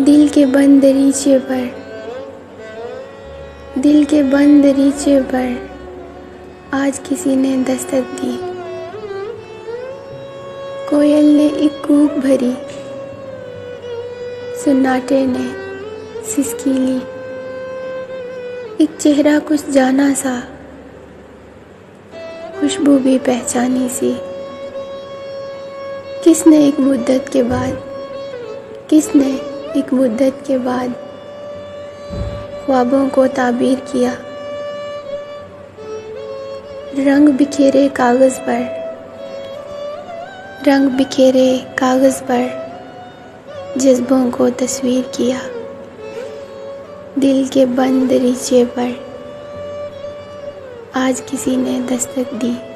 दिल के बंद दरीचे पर, दिल के बंद दरीचे पर आज किसी ने दस्तक दी। कोयल ने एक कूक भरी, सन्नाटे ने सिसकी ली। एक चेहरा कुछ जाना सा, खुशबू भी पहचानी सी। किसने एक मुद्दत के बाद, किसने एक मुद्दत के बाद ख्वाबों को ताबीर किया। रंग बिखेरे कागज़ पर, रंग बिखेरे कागज़ पर जज्बों को तस्वीर किया। दिल के बंद दरीचे पर आज किसी ने दस्तक दी।